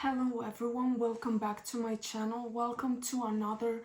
Hello everyone, welcome back to my channel. Welcome to another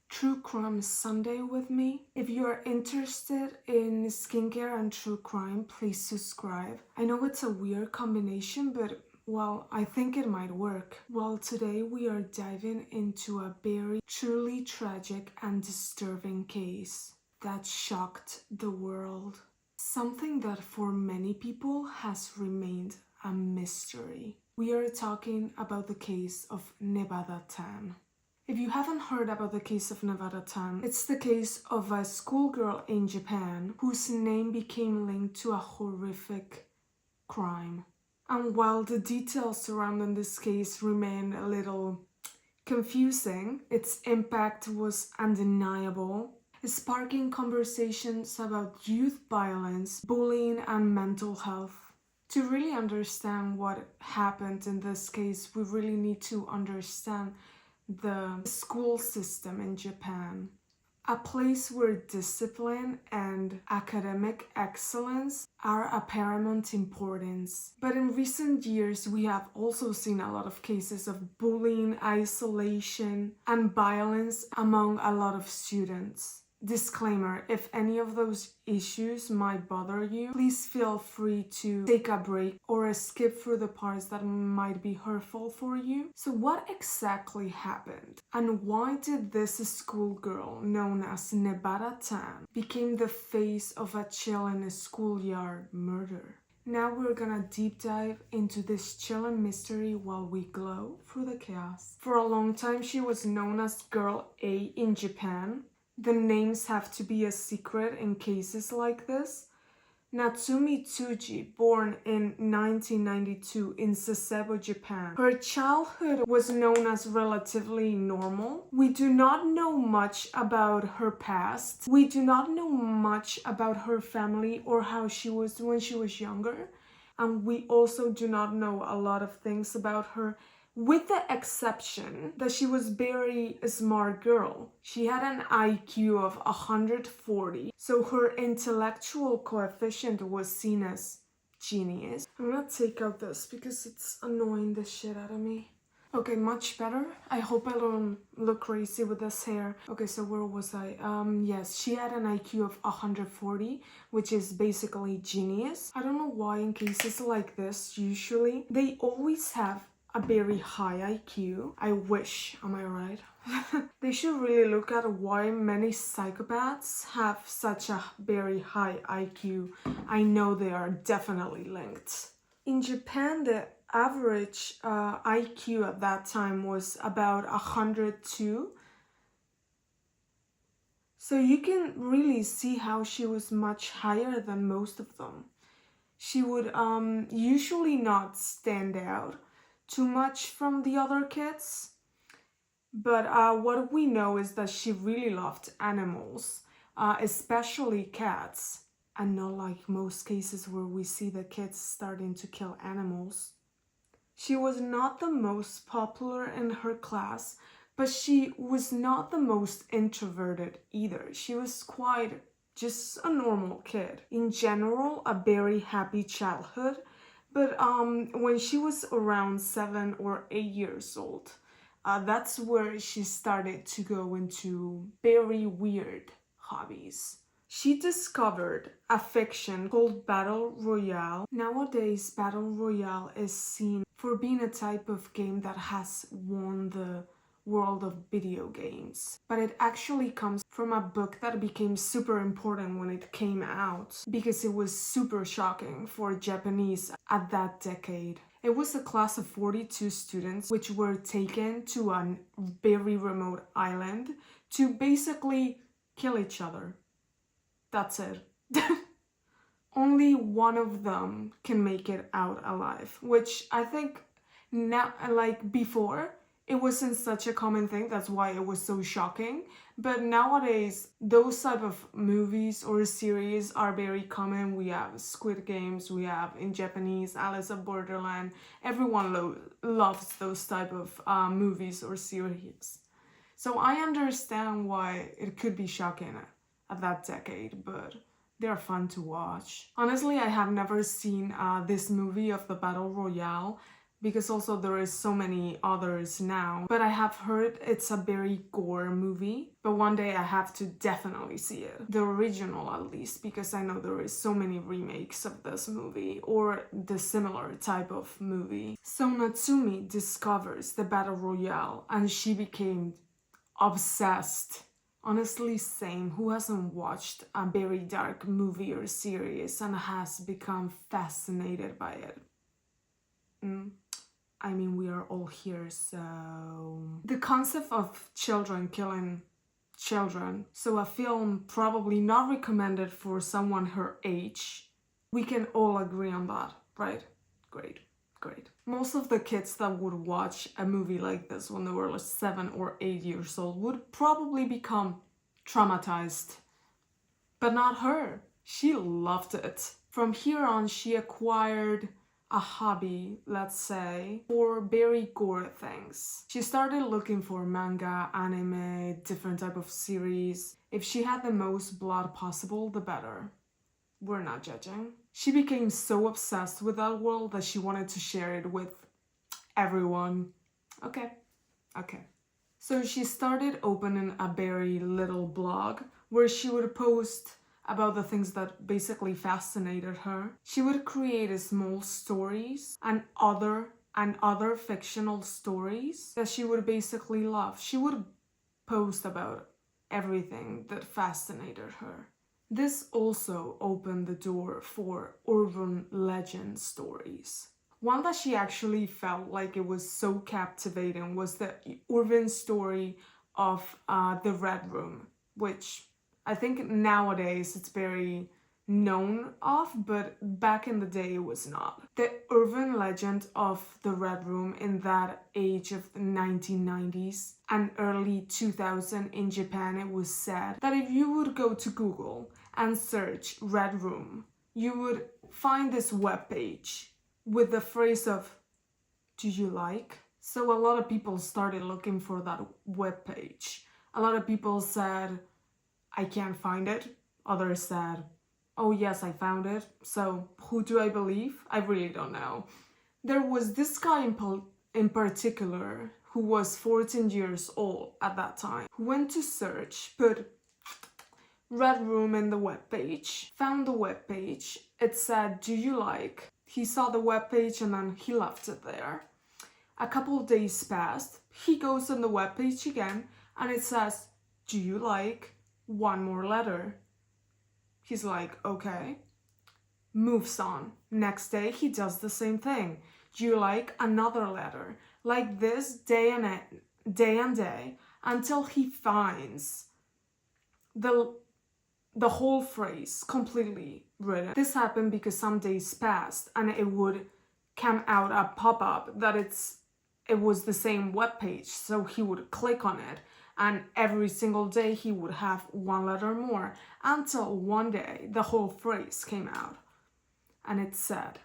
True Crime Sunday with me. If you are interested in skincare and true crime, please subscribe. I know it's a weird combination, but well, I think it might work. Well, today we are diving into a very truly tragic and disturbing case that shocked the world. Something that for many people has remained a mystery. We are talking about the case of Nevada Tan. If you haven't heard about the case of Nevada Tan, it's the case of a schoolgirl in Japan whose name became linked to a horrific crime. And while the details surrounding this case remain a little confusing, its impact was undeniable, sparking conversations about youth violence, bullying, and mental health. To really understand what happened in this case, we really need to understand the school system in Japan. A place where discipline and academic excellence are of paramount importance. But in recent years, we have also seen a lot of cases of bullying, isolation, and violence among a lot of students. Disclaimer, if any of those issues might bother you, please feel free to take a break or skip through the parts that might be hurtful for you. So what exactly happened? And why did this schoolgirl known as Nevada Tan become the face of a chilling schoolyard murder? Now we're gonna deep dive into this chilling mystery while we glow through the chaos. For a long time, she was known as Girl A in Japan. The names have to be a secret in cases like this. Natsumi Tsuji, born in 1992 in Sasebo, Japan. Her childhood was known as relatively normal. We do not know much about her past. We do not know much about her family or how she was when she was younger. And we also do not know a lot of things about her, with the exception that she was very smart girl. She had an IQ of 140, so her intellectual coefficient was seen as genius. I'm gonna take out this because it's annoying the shit out of me. Okay, much better. I hope I don't look crazy with this hair. Okay, so where was I? Yes, she had an IQ of 140, which is basically genius. I don't know why in cases like this, usually, they always have a very high IQ. I wish, am I right? They should really look at why many psychopaths have such a very high IQ. I know they are definitely linked. In Japan, the average IQ at that time was about 102. So you can really see how she was much higher than most of them. She would usually not stand out too much from the other kids, but what we know is that she really loved animals, especially cats, and not like most cases where we see the kids starting to kill animals. She was not the most popular in her class, but she was not the most introverted either. She was quite just a normal kid. In general, a very happy childhood. But when she was around 7 or 8 years old, that's where she started to go into very weird hobbies. She discovered a fiction called Battle Royale. Nowadays, Battle Royale is seen for being a type of game that has won the world of video games, but it actually comes from a book that became super important when it came out because it was super shocking for Japanese at that decade. It was a class of 42 students which were taken to a very remote island to basically kill each other. That's it. Only one of them can make it out alive, which I think now, like before, it wasn't such a common thing, that's why it was so shocking. But nowadays, those type of movies or series are very common. We have Squid Games, we have in Japanese Alice of Borderland. Everyone loves those type of movies or series. So I understand why it could be shocking at that decade, but they're fun to watch. Honestly, I have never seen this movie of the Battle Royale, because also there is so many others now. But I have heard it's a very gore movie, but one day I have to definitely see it. The original at least, because I know there is so many remakes of this movie or the similar type of movie. So Natsumi discovers the Battle Royale and she became obsessed. Honestly, same. Who hasn't watched a very dark movie or series and has become fascinated by it? I mean, we are all here, so... The concept of children killing children, so a film probably not recommended for someone her age. We can all agree on that, right? Great. Great. Most of the kids that would watch a movie like this when they were like 7 or 8 years old would probably become traumatized. But not her. She loved it. From here on, she acquired a hobby, let's say, for very gore things. She started looking for manga, anime, different type of series. If she had the most blood possible, the better. We're not judging. She became so obsessed with that world that she wanted to share it with everyone. Okay. So she started opening a very little blog where she would post about the things that basically fascinated her. She would create small stories and other fictional stories that she would basically love. She would post about everything that fascinated her. This also opened the door for urban legend stories. One that she actually felt like it was so captivating was the urban story of the Red Room, which I think nowadays it's very known of, but back in the day it was not. The urban legend of the Red Room in that age of the 1990s and early 2000 in Japan, it was said that if you would go to Google and search Red Room, you would find this webpage with the phrase of, "Do you like?" So a lot of people started looking for that webpage. A lot of people said, "I can't find it." Others said, "Oh yes, I found it." So who do I believe? I really don't know. There was this guy in particular who was 14 years old at that time, who went to search, put Red Room in the webpage, found the webpage. It said, "Do you like?" He saw the webpage and then he left it there. A couple of days passed. He goes on the webpage again and it says, "Do you like?" One more letter. He's like, okay. Moves on. Next day he does the same thing. "Do you like?" Another letter. Like this day and day until he finds the whole phrase completely written. This happened because some days passed and it would come out a pop-up that it was the same webpage. So he would click on it and every single day he would have one letter more until one day the whole phrase came out. And it said,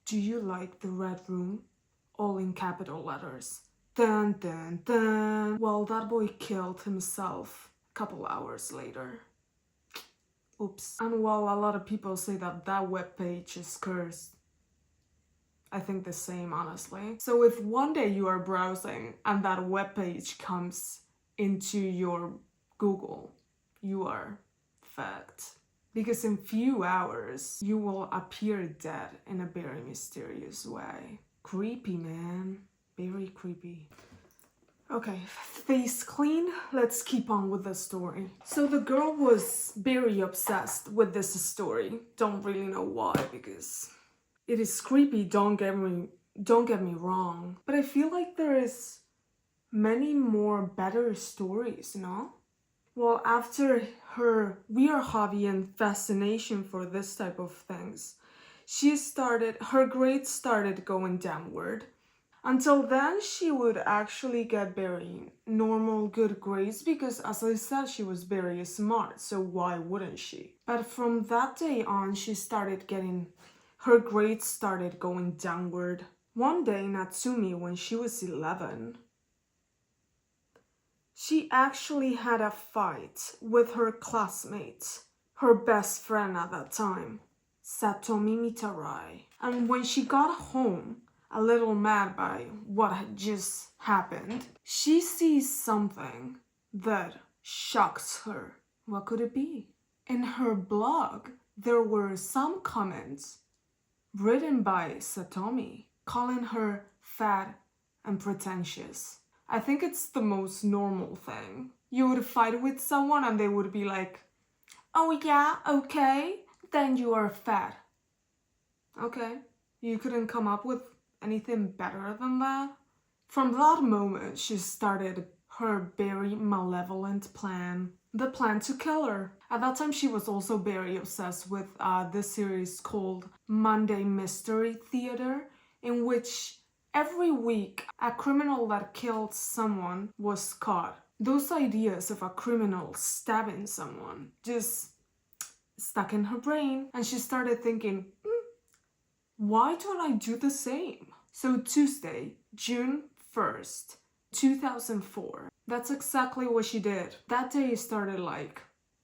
"Do you like the Red Room?" All in capital letters. Dun dun dun. Well, that boy killed himself a couple hours later. Oops. And while a lot of people say that webpage is cursed, I think the same, honestly. So if one day you are browsing and that webpage comes into your Google, you are fucked. Because in few hours, you will appear dead in a very mysterious way. Creepy, man. Very creepy. Okay, face clean. Let's keep on with the story. So the girl was very obsessed with this story. Don't really know why, because it is creepy, don't get me wrong. But I feel like there is many more better stories, no? Well, after her weird hobby and fascination for this type of things, her grades started going downward. Until then, she would actually get very normal, good grades because, as I said, she was very smart, so why wouldn't she? But from that day on, her grades started going downward. One day, Natsumi, when she was 11, she actually had a fight with her classmate, her best friend at that time, Satomi Mitarai. And when she got home, a little mad by what had just happened, she sees something that shocks her. What could it be? In her blog, there were some comments written by Satomi calling her fat and pretentious. I think it's the most normal thing. You would fight with someone and they would be like, oh yeah, okay, then you are fat. Okay, you couldn't come up with anything better than that? From that moment, she started her very malevolent plan. The plan to kill her. At that time, she was also very obsessed with this series called Monday Mystery Theater, in which every week a criminal that killed someone was caught. Those ideas of a criminal stabbing someone just stuck in her brain, and she started thinking, why don't I do the same? So Tuesday, June 1st, 2004. That's exactly what she did. That day started like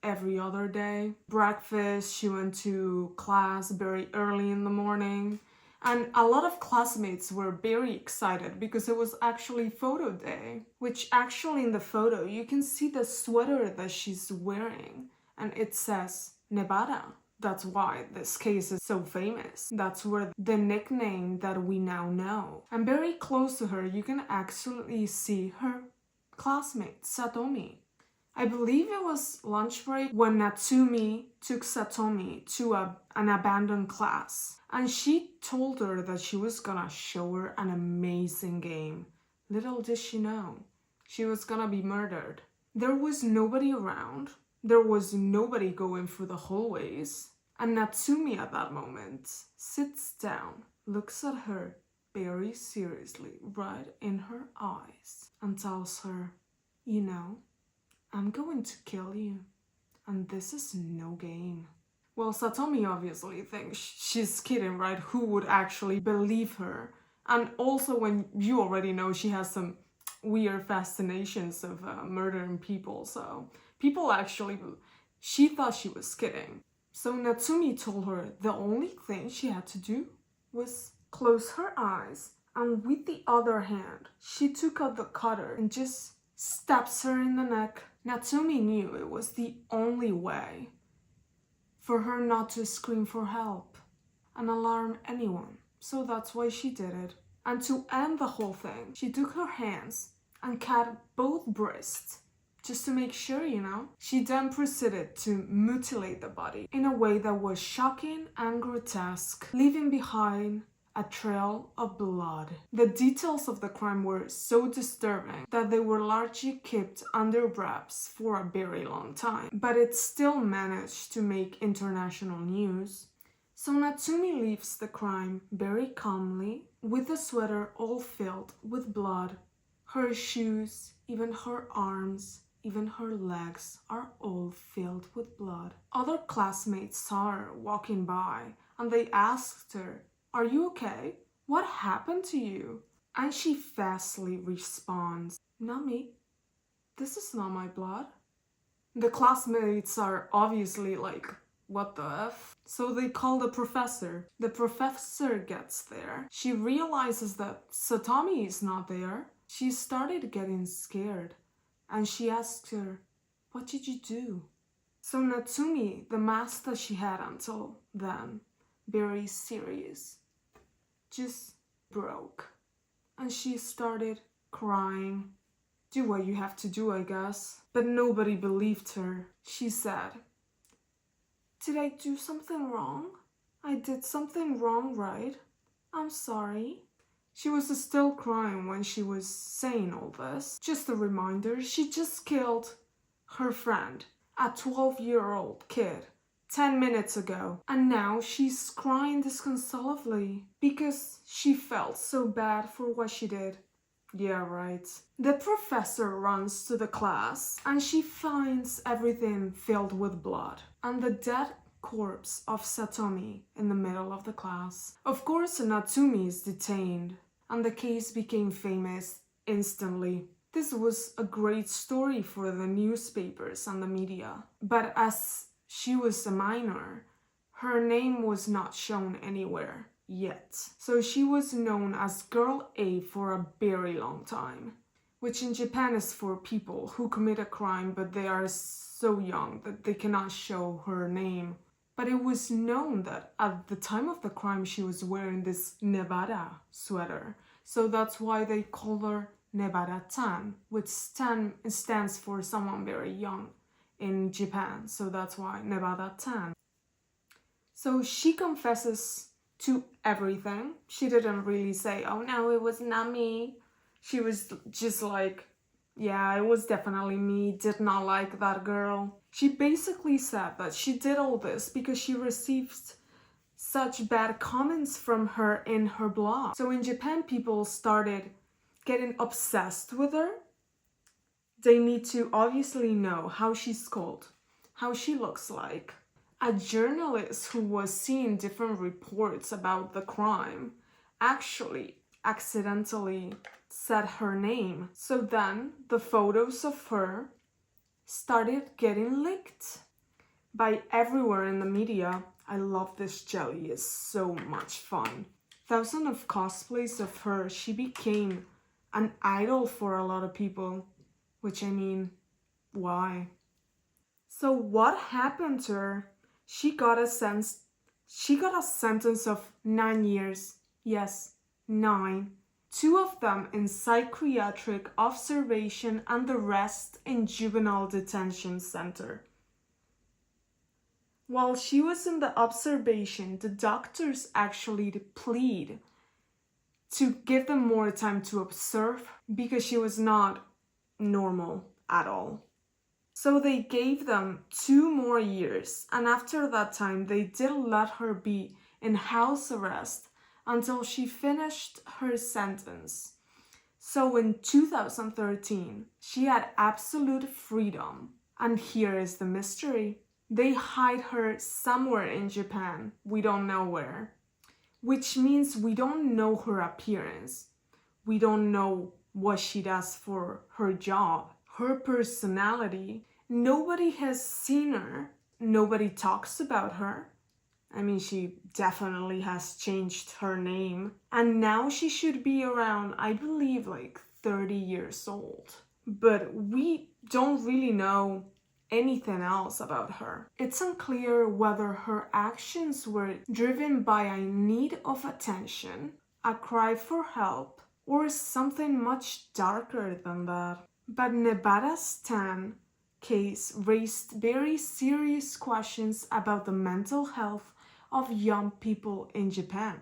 every other day. Breakfast, she went to class very early in the morning. And a lot of classmates were very excited because it was actually photo day. Which actually in the photo, you can see the sweater that she's wearing. And it says Nevada. That's why this case is so famous. That's where the nickname that we now know. And very close to her, you can actually see her classmate, Satomi. I believe it was lunch break when Natsumi took Satomi to an abandoned class. And she told her that she was gonna show her an amazing game. Little did she know, she was gonna be murdered. There was nobody around. There was nobody going through the hallways. And Natsumi at that moment sits down, looks at her very seriously right in her eyes and tells her, you know, I'm going to kill you. And this is no game. Well, Satomi obviously thinks she's kidding, right? Who would actually believe her? And also when you already know she has some weird fascinations of murdering people, so people actually, she thought she was kidding. So Natsumi told her the only thing she had to do was close her eyes, and with the other hand, she took out the cutter and just stabs her in the neck. Natsumi knew it was the only way for her not to scream for help and alarm anyone. So that's why she did it. And to end the whole thing, she took her hands and cut both breasts, just to make sure, you know. She then proceeded to mutilate the body in a way that was shocking and grotesque, leaving behind a trail of blood. The details of the crime were so disturbing that they were largely kept under wraps for a very long time, but it still managed to make international news. So Natsumi leaves the crime very calmly, with the sweater all filled with blood. Her shoes, even her arms, even her legs are all filled with blood. Other classmates saw her walking by and they asked her, "Are you okay? What happened to you?" And she fastly responds, "Not me. This is not my blood." The classmates are obviously like, what the F? So they call the professor. The professor gets there. She realizes that Satomi is not there. She started getting scared. And she asked her, "What did you do?" So Natsumi, the mask that she had until then, very serious, just broke. And she started crying. Do what you have to do, I guess. But nobody believed her. She said, "Did I do something wrong? I did something wrong, right? I'm sorry." She was still crying when she was saying all this. Just a reminder, she just killed her friend, a 12-year-old kid, 10 minutes ago. And now she's crying disconsolately because she felt so bad for what she did. Yeah, right. The professor runs to the class and she finds everything filled with blood and the dead corpse of Satomi in the middle of the class. Of course, Natsumi is detained and the case became famous instantly. This was a great story for the newspapers and the media. But as she was a minor, her name was not shown anywhere. yet. So she was known as Girl A for a very long time, which in Japan is for people who commit a crime but they are so young that they cannot show her name. But it was known that at the time of the crime she was wearing this Nevada sweater. So that's why they call her Nevada-tan, which stands for someone very young in Japan. So that's why Nevada-tan. So she confesses to everything. She didn't really say, oh no, it was not me. She was just like, yeah, it was definitely me, did not like that girl. She basically said that she did all this because she received such bad comments from her in her blog. So in Japan, people started getting obsessed with her. They need to obviously know how she's called, how she looks like. A journalist who was seeing different reports about the crime actually accidentally said her name. So then the photos of her started getting leaked by everywhere in the media. I love this jelly, it's so much fun. Thousands of cosplays of her. She became an idol for a lot of people, which I mean, why? So what happened to her? She got a sentence of 9 years. Yes, 9. 2 of them in psychiatric observation and the rest in juvenile detention center. While she was in the observation, the doctors actually plead to give them more time to observe because she was not normal at all. So they gave them 2 more years, and after that time they did let her be in house arrest until she finished her sentence. So in 2013, she had absolute freedom. And here is the mystery. They hide her somewhere in Japan, we don't know where. Which means we don't know her appearance. We don't know what she does for her job, her personality. Nobody has seen her. Nobody talks about her. I mean, she definitely has changed her name. And now she should be around, I believe, like 30 years old. But we don't really know anything else about her. It's unclear whether her actions were driven by a need of attention, a cry for help, or something much darker than that. But Nevada's Tan case raised very serious questions about the mental health of young people in Japan.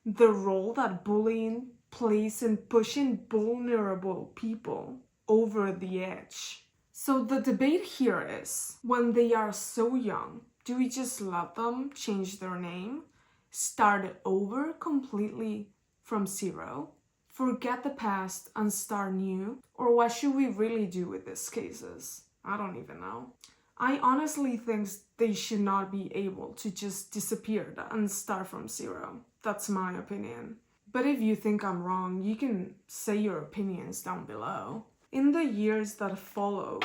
The role that bullying plays in pushing vulnerable people over the edge. So the debate here is, when they are so young, do we just let them change their name, start over completely from zero, forget the past and start new? Or what should we really do with these cases? I don't even know. I honestly think they should not be able to just disappear and start from zero. That's my opinion. But if you think I'm wrong, you can say your opinions down below. In the years that followed,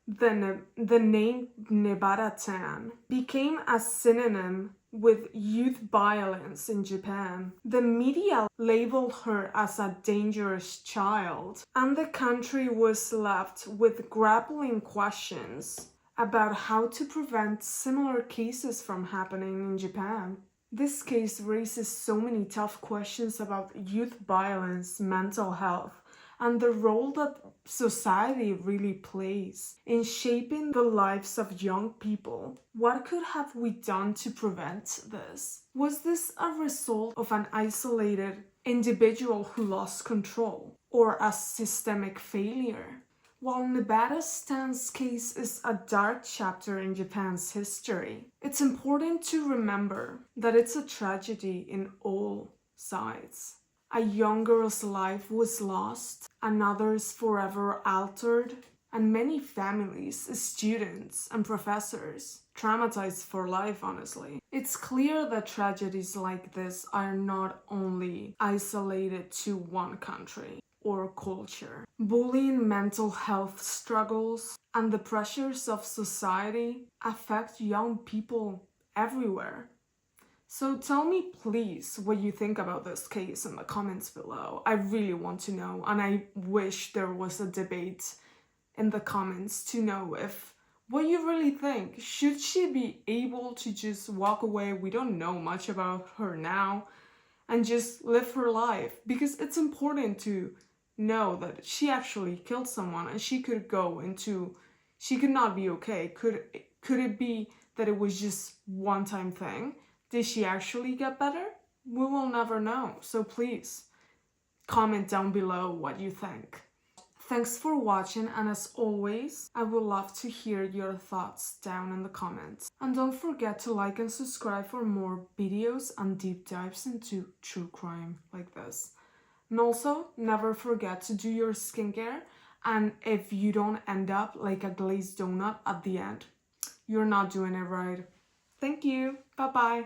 the name Nevada-tan became a synonym with youth violence in Japan. The media labeled her as a dangerous child, and the country was left with grappling questions about how to prevent similar cases from happening in Japan. This case raises so many tough questions about youth violence, mental health, and the role that society really plays in shaping the lives of young people. What could have we done to prevent this? Was this a result of an isolated individual who lost control, or a systemic failure? While Nevada's Tan's case is a dark chapter in Japan's history, it's important to remember that it's a tragedy in all sides. A young girl's life was lost, another's forever altered, and many families, students, and professors traumatized for life, honestly. It's clear that tragedies like this are not only isolated to one country or culture. Bullying, mental health struggles, and the pressures of society affect young people everywhere. So tell me please what you think about this case in the comments below. I really want to know, and I wish there was a debate in the comments to know if what you really think. Should she be able to just walk away? We don't know much about her now, and just live her life, because it's important to know that she actually killed someone and she could not be okay. Could it be that it was just one-time thing? Did she actually get better? We will never know. So please comment down below what you think. Thanks for watching, and as always, I would love to hear your thoughts down in the comments. And don't forget to like and subscribe for more videos and deep dives into true crime like this. And also, never forget to do your skincare, and if you don't end up like a glazed donut at the end, you're not doing it right. Thank you. Bye bye.